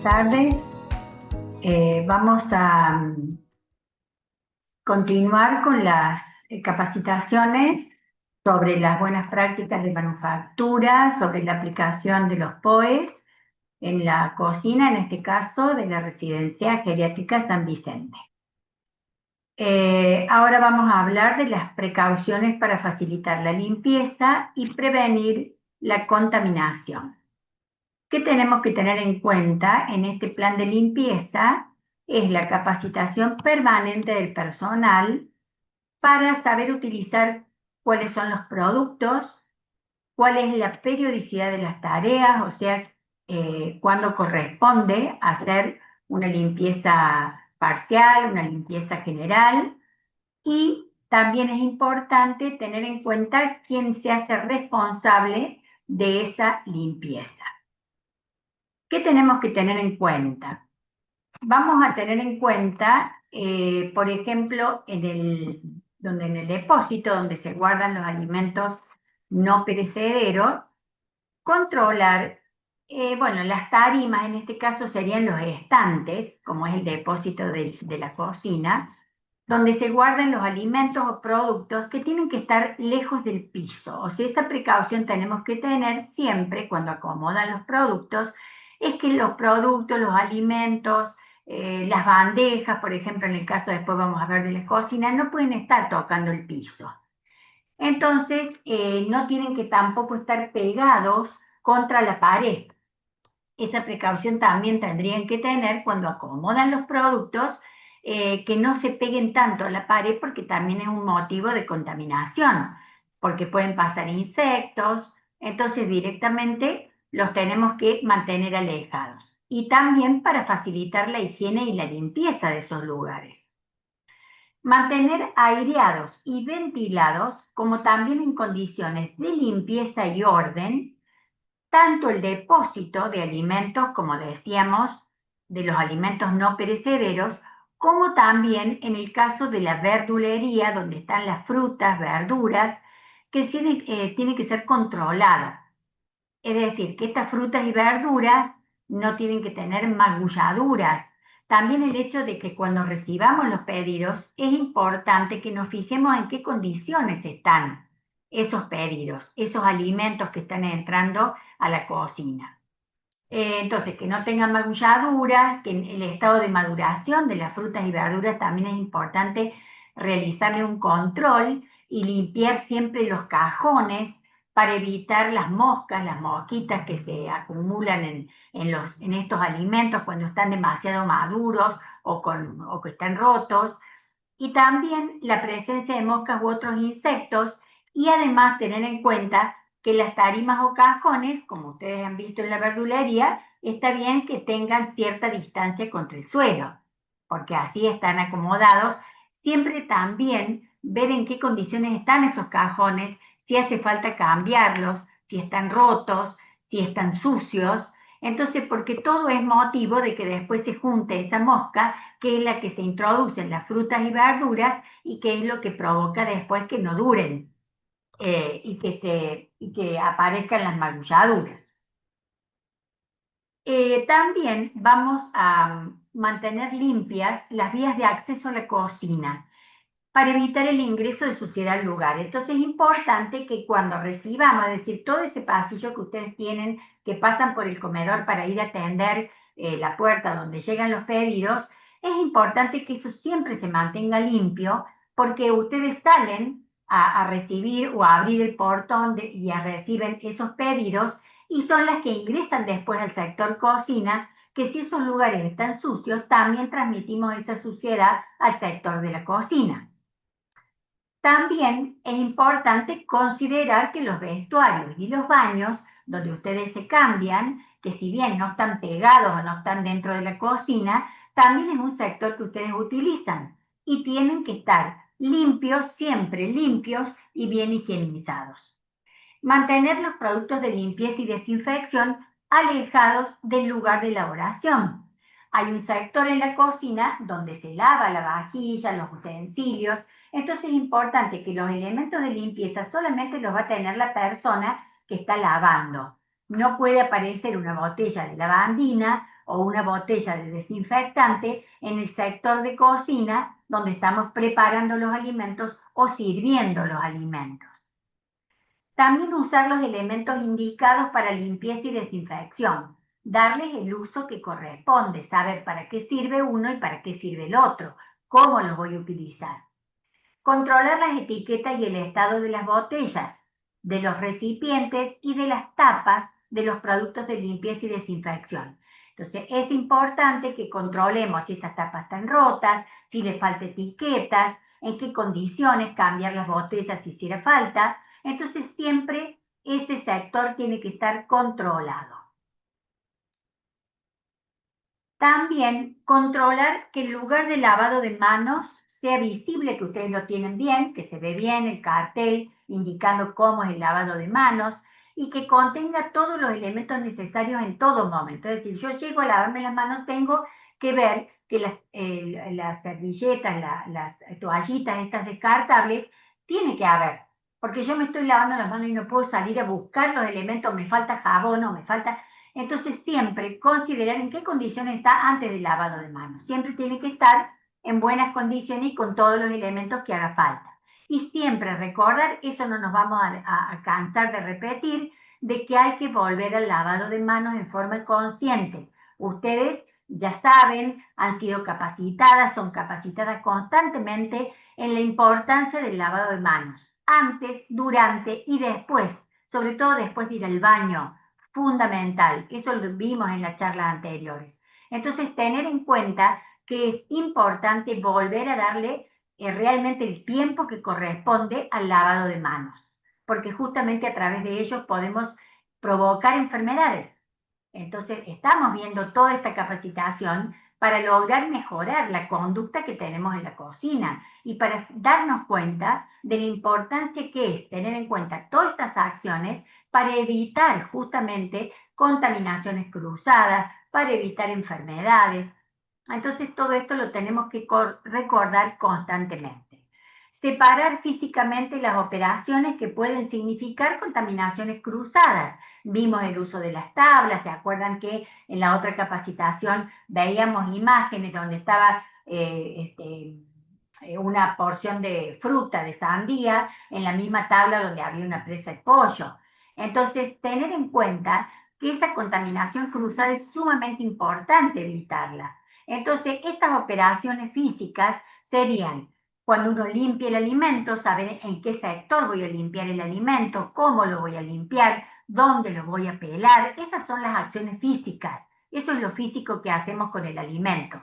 buenas tardes. Vamos a continuar con las capacitaciones sobre las buenas prácticas de manufactura, sobre la aplicación de los POEs en la cocina, en este caso de la Residencia Geriátrica San Vicente. Ahora vamos a hablar de las precauciones para facilitar la limpieza y prevenir la contaminación. ¿Qué tenemos que tener en cuenta en este plan de limpieza? Es la capacitación permanente del personal para saber utilizar cuáles son los productos, cuál es la periodicidad de las tareas, o sea, cuándo corresponde hacer una limpieza parcial, una limpieza general, y también es importante tener en cuenta quién se hace responsable de esa limpieza. ¿Qué tenemos que tener en cuenta? Vamos a tener en cuenta, por ejemplo, en el depósito donde se guardan los alimentos no perecederos, controlar, bueno, las tarimas en este caso serían los estantes, como es el depósito de la cocina, donde se guardan los alimentos o productos que tienen que estar lejos del piso. O sea, esa precaución tenemos que tener siempre cuando acomodan los productos, es que los productos, los alimentos, las bandejas, por ejemplo, en el caso después vamos a ver de la cocina, no pueden estar tocando el piso. Entonces, no tienen que tampoco estar pegados contra la pared. Esa precaución también tendrían que tener cuando acomodan los productos, que no se peguen tanto a la pared porque también es un motivo de contaminación, porque pueden pasar insectos, entonces directamente los tenemos que mantener alejados. Y también para facilitar la higiene y la limpieza de esos lugares. Mantener aireados y ventilados, como también en condiciones de limpieza y orden, tanto el depósito de alimentos, como decíamos, de los alimentos no perecederos, como también en el caso de la verdulería, donde están las frutas, verduras, que tiene que ser controlada. Es decir, que estas frutas y verduras no tienen que tener magulladuras. También el hecho de que cuando recibamos los pedidos es importante que nos fijemos en qué condiciones están esos pedidos, esos alimentos que están entrando a la cocina. Entonces, que no tengan magulladuras, que en el estado de maduración de las frutas y verduras también es importante realizarle un control y limpiar siempre los cajones para evitar las moscas, las mosquitas que se acumulan en estos alimentos cuando están demasiado maduros o que están rotos, y también la presencia de moscas u otros insectos, y además tener en cuenta que las tarimas o cajones, como ustedes han visto en la verdulería, está bien que tengan cierta distancia contra el suelo, porque así están acomodados. Siempre también ver en qué condiciones están esos cajones, si hace falta cambiarlos, si están rotos, si están sucios. Entonces, porque todo es motivo de que después se junte esa mosca, que es la que se introduce en las frutas y verduras y que es lo que provoca después que no duren, y que aparezcan las magulladuras. También vamos a mantener limpias las vías de acceso a la cocina para evitar el ingreso de suciedad al lugar. Entonces es importante que cuando recibamos, es decir, todo ese pasillo que ustedes tienen, que pasan por el comedor para ir a atender la puerta donde llegan los pedidos, es importante que eso siempre se mantenga limpio, porque ustedes salen a recibir o a abrir el portón y a reciben esos pedidos, y son las que ingresan después al sector cocina, que si esos lugares están sucios, también transmitimos esa suciedad al sector de la cocina. También es importante considerar que los vestuarios y los baños, donde ustedes se cambian, que si bien no están pegados o no están dentro de la cocina, también es un sector que ustedes utilizan y tienen que estar limpios, siempre limpios y bien higienizados. Mantener los productos de limpieza y desinfección alejados del lugar de elaboración. Hay un sector en la cocina donde se lava la vajilla, los utensilios, entonces es importante que los elementos de limpieza solamente los va a tener la persona que está lavando. No puede aparecer una botella de lavandina o una botella de desinfectante en el sector de cocina donde estamos preparando los alimentos o sirviendo los alimentos. También usar los elementos indicados para limpieza y desinfección, darles el uso que corresponde, saber para qué sirve uno y para qué sirve el otro, cómo los voy a utilizar. Controlar las etiquetas y el estado de las botellas, de los recipientes y de las tapas de los productos de limpieza y desinfección. Entonces es importante que controlemos si esas tapas están rotas, si les falta etiquetas, en qué condiciones, cambiar las botellas si hiciera falta. Entonces siempre ese sector tiene que estar controlado. También controlar que el lugar de lavado de manos sea visible, que ustedes lo tienen bien, que se ve bien el cartel indicando cómo es el lavado de manos y que contenga todos los elementos necesarios en todo momento. Es decir, yo llego a lavarme las manos, tengo que ver que las servilletas, las toallitas estas descartables, tiene que haber, porque yo me estoy lavando las manos y no puedo salir a buscar los elementos, me falta jabón o me falta. Entonces siempre considerar en qué condiciones está antes del lavado de manos. Siempre tiene que estar en buenas condiciones y con todos los elementos que haga falta. Y siempre recordar, eso no nos vamos a cansar de repetir, de que hay que volver al lavado de manos en forma consciente. Ustedes ya saben, han sido capacitadas, son capacitadas constantemente en la importancia del lavado de manos, antes, durante y después, sobre todo después de ir al baño, fundamental. Eso lo vimos en las charlas anteriores. Entonces, tener en cuenta que es importante volver a darle realmente el tiempo que corresponde al lavado de manos, porque justamente a través de ellos podemos provocar enfermedades. Entonces, estamos viendo toda esta capacitación para lograr mejorar la conducta que tenemos en la cocina y para darnos cuenta de la importancia que es tener en cuenta todas estas acciones para evitar justamente contaminaciones cruzadas, para evitar enfermedades. Entonces, todo esto lo tenemos que recordar constantemente. Separar físicamente las operaciones que pueden significar contaminaciones cruzadas. Vimos el uso de las tablas, ¿se acuerdan que en la otra capacitación veíamos imágenes donde estaba una porción de fruta, de sandía, en la misma tabla donde había una presa de pollo? Entonces, tener en cuenta que esa contaminación cruzada es sumamente importante evitarla. Entonces, estas operaciones físicas serían cuando uno limpia el alimento, saber en qué sector voy a limpiar el alimento, cómo lo voy a limpiar, dónde lo voy a pelar. Esas son las acciones físicas. Eso es lo físico que hacemos con el alimento.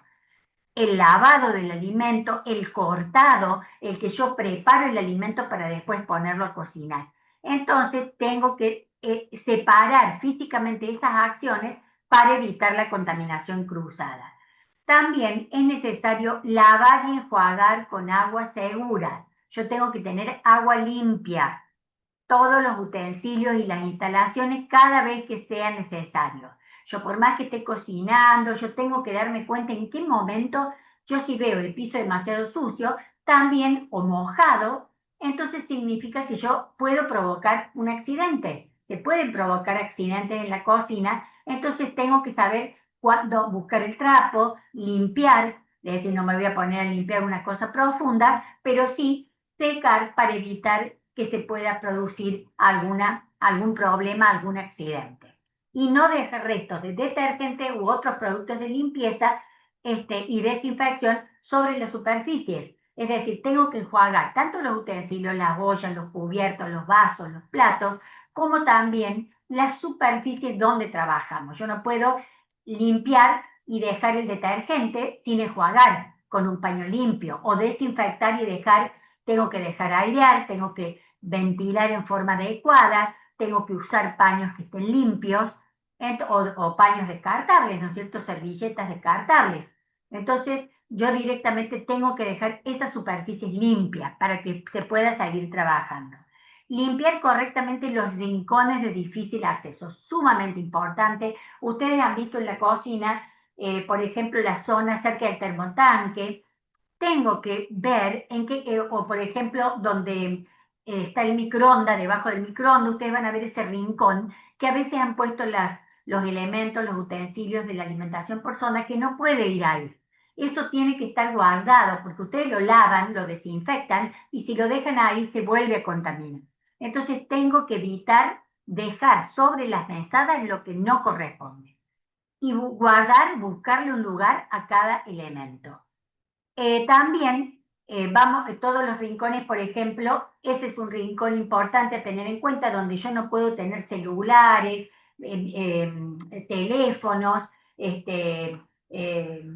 El lavado del alimento, el cortado, el que yo preparo el alimento para después ponerlo a cocinar. Entonces tengo que separar físicamente esas acciones para evitar la contaminación cruzada. También es necesario lavar y enjuagar con agua segura. Yo tengo que tener agua limpia, todos los utensilios y las instalaciones cada vez que sea necesario. Yo por más que esté cocinando, yo tengo que darme cuenta en qué momento, yo si veo el piso demasiado sucio, también o mojado, entonces significa que yo puedo provocar un accidente. Se pueden provocar accidentes en la cocina, entonces tengo que saber cuándo buscar el trapo, limpiar, es decir, no me voy a poner a limpiar una cosa profunda, pero sí secar para evitar que se pueda producir algún problema, algún accidente. Y no dejar restos de detergente u otros productos de limpieza y desinfección sobre las superficies. Es decir, tengo que enjuagar tanto los utensilios, las ollas, los cubiertos, los vasos, los platos, como también las superficies donde trabajamos. Yo no puedo limpiar y dejar el detergente sin enjuagar con un paño limpio o desinfectar y tengo que dejar airear, tengo que ventilar en forma adecuada, tengo que usar paños que estén limpios o paños descartables, ¿no es cierto? Servilletas descartables. Entonces, yo directamente tengo que dejar esas superficies limpias para que se pueda seguir trabajando. Limpiar correctamente los rincones de difícil acceso, sumamente importante. Ustedes han visto en la cocina, por ejemplo, la zona cerca del termotanque. Tengo que ver en qué, o por ejemplo, donde está el microondas, debajo del microondas, ustedes van a ver ese rincón que a veces han puesto los elementos, los utensilios de la alimentación por zona que no puede ir ahí. Eso tiene que estar guardado porque ustedes lo lavan, lo desinfectan y si lo dejan ahí se vuelve a contaminar. Entonces tengo que evitar dejar sobre las mesadas lo que no corresponde y guardar, buscarle un lugar a cada elemento. También todos los rincones, por ejemplo, ese es un rincón importante a tener en cuenta donde yo no puedo tener celulares, teléfonos,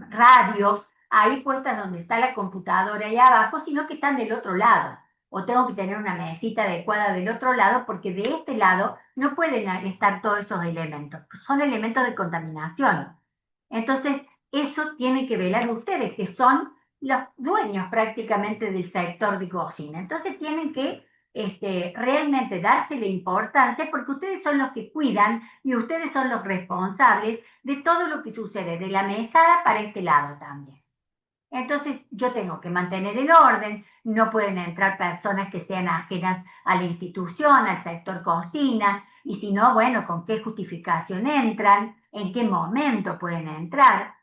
radios, ahí puestas donde está la computadora ahí abajo, sino que están del otro lado. O tengo que tener una mesita adecuada del otro lado, porque de este lado no pueden estar todos esos elementos. Son elementos de contaminación. Entonces, eso tienen que velar ustedes, que son los dueños prácticamente del sector de cocina. Entonces tienen que realmente darse la importancia porque ustedes son los que cuidan y ustedes son los responsables de todo lo que sucede de la mesada para este lado también. Entonces yo tengo que mantener el orden, no pueden entrar personas que sean ajenas a la institución, al sector cocina, y si no, bueno, con qué justificación entran, en qué momento pueden entrar.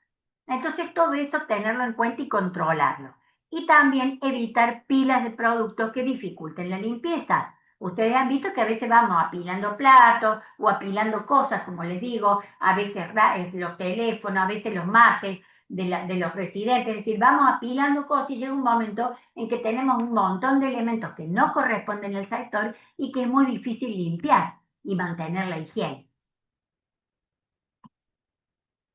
Entonces todo eso tenerlo en cuenta y controlarlo. Y también evitar pilas de productos que dificulten la limpieza. Ustedes han visto que a veces vamos apilando platos o apilando cosas, como les digo, a veces los teléfonos, a veces los mates de los residentes, es decir, vamos apilando cosas y llega un momento en que tenemos un montón de elementos que no corresponden al sector y que es muy difícil limpiar y mantener la higiene.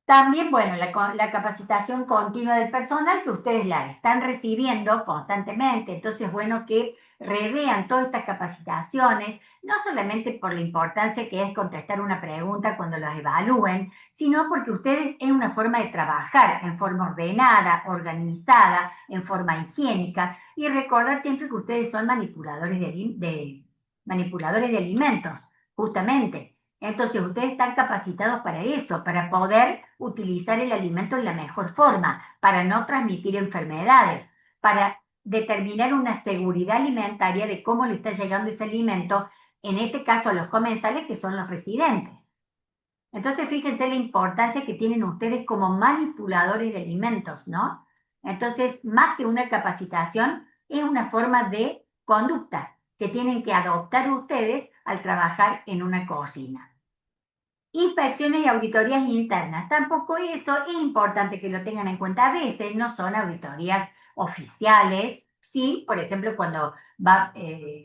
También, bueno, la capacitación continua del personal que ustedes la están recibiendo constantemente, entonces, bueno, que revean todas estas capacitaciones, no solamente por la importancia que es contestar una pregunta cuando los evalúen, sino porque ustedes es una forma de trabajar en forma ordenada, organizada, en forma higiénica, y recordar siempre que ustedes son manipuladores de alimentos, justamente. Entonces, ustedes están capacitados para eso, para poder utilizar el alimento en la mejor forma, para no transmitir enfermedades, para determinar una seguridad alimentaria de cómo le está llegando ese alimento, en este caso a los comensales que son los residentes. Entonces, fíjense la importancia que tienen ustedes como manipuladores de alimentos, ¿no? Entonces, más que una capacitación, es una forma de conducta que tienen que adoptar ustedes al trabajar en una cocina. Inspecciones y auditorías internas. Tampoco eso es importante que lo tengan en cuenta. A veces no son auditorías oficiales. Sí, por ejemplo, cuando va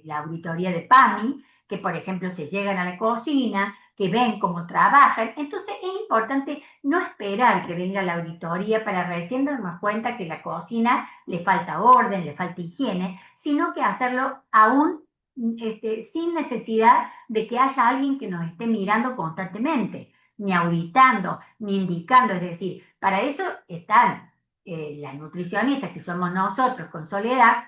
la auditoría de PAMI, que por ejemplo se llegan a la cocina, que ven cómo trabajan. Entonces es importante no esperar que venga la auditoría para recién darnos cuenta que la cocina le falta orden, le falta higiene, sino que hacerlo aún sin necesidad de que haya alguien que nos esté mirando constantemente, ni auditando, ni indicando. Es decir, para eso están las nutricionistas, que somos nosotros con Soledad,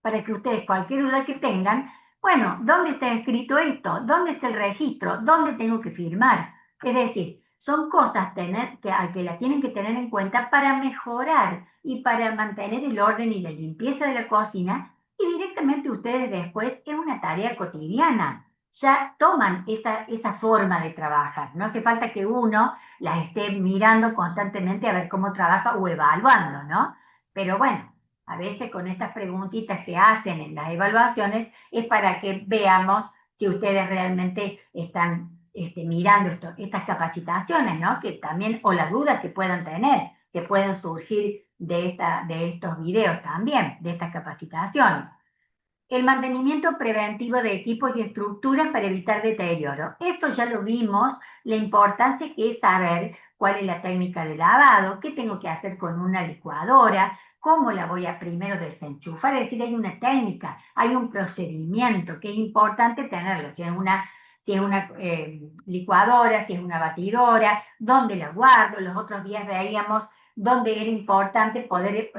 para que ustedes cualquier duda que tengan, bueno, ¿dónde está escrito esto? ¿Dónde está el registro? ¿Dónde tengo que firmar? Es decir, son cosas que la tienen que tener en cuenta para mejorar y para mantener el orden y la limpieza de la cocina, y directamente ustedes después es una tarea cotidiana. Ya toman esa forma de trabajar. No hace falta que uno las esté mirando constantemente a ver cómo trabaja o evaluando, ¿no? Pero bueno, a veces con estas preguntitas que hacen en las evaluaciones es para que veamos si ustedes realmente están mirando estas capacitaciones, ¿no? Que también, o las dudas que puedan tener, que pueden surgir de estos videos también, de estas capacitaciones. El mantenimiento preventivo de equipos y estructuras para evitar deterioro. Eso ya lo vimos, la importancia que es saber cuál es la técnica de lavado, qué tengo que hacer con una licuadora, cómo la voy a primero desenchufar. Es decir, hay una técnica, hay un procedimiento que es importante tenerlo. Si es una licuadora, si es una batidora, dónde la guardo. Los otros días veíamos dónde era importante poder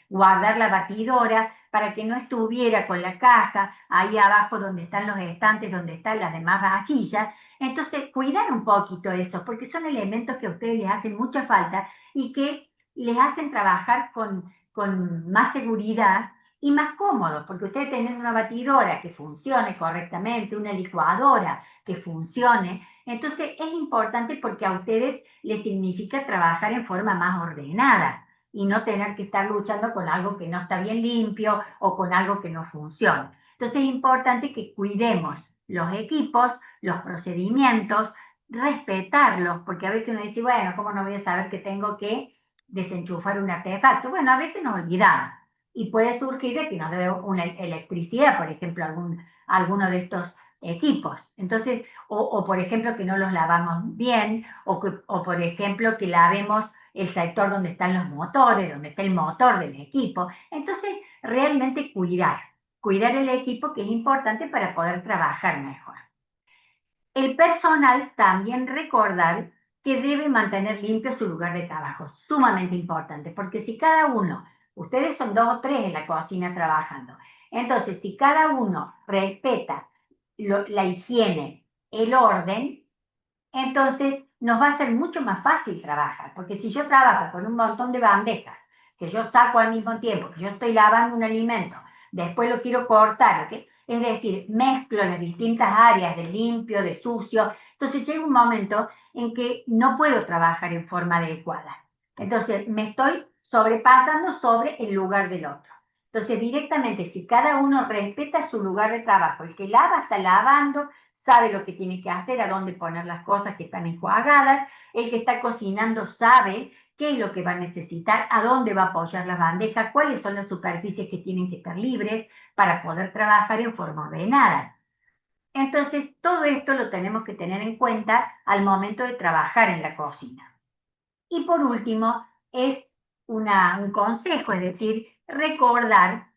guardar la batidora para que no estuviera con la caja ahí abajo donde están los estantes, donde están las demás vajillas. Entonces, cuidar un poquito eso, porque son elementos que a ustedes les hacen mucha falta y que les hacen trabajar con más seguridad y más cómodo, porque ustedes tienen una batidora que funcione correctamente, una licuadora que funcione. Entonces es importante porque a ustedes les significa trabajar en forma más ordenada y no tener que estar luchando con algo que no está bien limpio o con algo que no funciona. Entonces es importante que cuidemos los equipos, los procedimientos, respetarlos, porque a veces uno dice, bueno, ¿cómo no voy a saber que tengo que desenchufar un artefacto? Bueno, a veces nos olvidamos y puede surgir de que nos dé una electricidad, por ejemplo, alguno de estos equipos. Entonces, o por ejemplo, que no los lavamos bien, o por ejemplo, que lavemos el sector donde están los motores, donde está el motor del equipo. Entonces, realmente cuidar el equipo, que es importante para poder trabajar mejor. El personal también recordar que debe mantener limpio su lugar de trabajo, sumamente importante, porque si cada uno, ustedes son 2 o 3 en la cocina trabajando, entonces si cada uno respeta la higiene, el orden, entonces nos va a ser mucho más fácil trabajar, porque si yo trabajo con un montón de bandejas, que yo saco al mismo tiempo, que yo estoy lavando un alimento, después lo quiero cortar, ¿ok? Es decir, mezclo las distintas áreas de limpio, de sucio, entonces llega un momento en que no puedo trabajar en forma adecuada. Entonces me estoy sobrepasando sobre el lugar del otro. Entonces directamente, si cada uno respeta su lugar de trabajo, el que lava está lavando, sabe lo que tiene que hacer, a dónde poner las cosas que están enjuagadas, el que está cocinando sabe qué es lo que va a necesitar, a dónde va a apoyar las bandejas, cuáles son las superficies que tienen que estar libres para poder trabajar en forma ordenada. Entonces, todo esto lo tenemos que tener en cuenta al momento de trabajar en la cocina. Y por último, es un consejo, es decir, recordar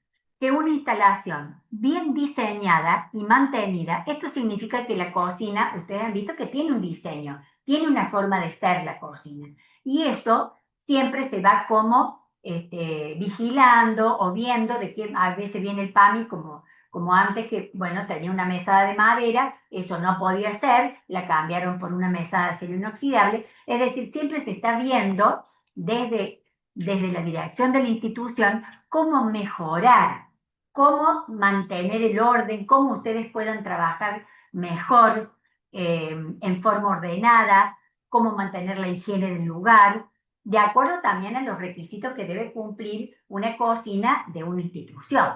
que una instalación bien diseñada y mantenida, esto significa que la cocina, ustedes han visto que tiene un diseño, tiene una forma de ser la cocina. Y eso siempre se va como vigilando o viendo de que a veces viene el PAMI como antes que, bueno, tenía una mesada de madera, eso no podía ser, la cambiaron por una mesada de acero inoxidable, es decir, siempre se está viendo desde la dirección de la institución cómo mejorar, cómo mantener el orden, cómo ustedes puedan trabajar mejor en forma ordenada, cómo mantener la higiene del lugar, de acuerdo también a los requisitos que debe cumplir una cocina de una institución.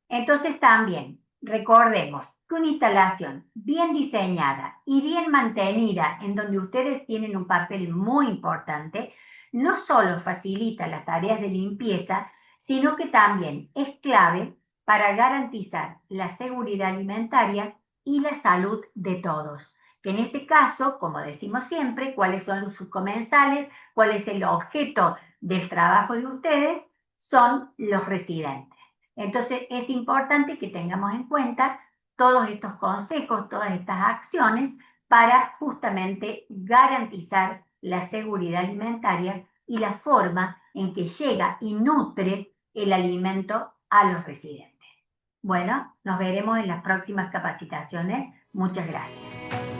Entonces también recordemos que una instalación bien diseñada y bien mantenida, en donde ustedes tienen un papel muy importante, no solo facilita las tareas de limpieza, sino que también es clave para garantizar la seguridad alimentaria y la salud de todos. Que en este caso, como decimos siempre, cuáles son sus comensales, cuál es el objeto del trabajo de ustedes, son los residentes. Entonces es importante que tengamos en cuenta todos estos consejos, todas estas acciones para justamente garantizar la seguridad alimentaria y la forma en que llega y nutre el alimento a los residentes. Bueno, nos veremos en las próximas capacitaciones. Muchas gracias.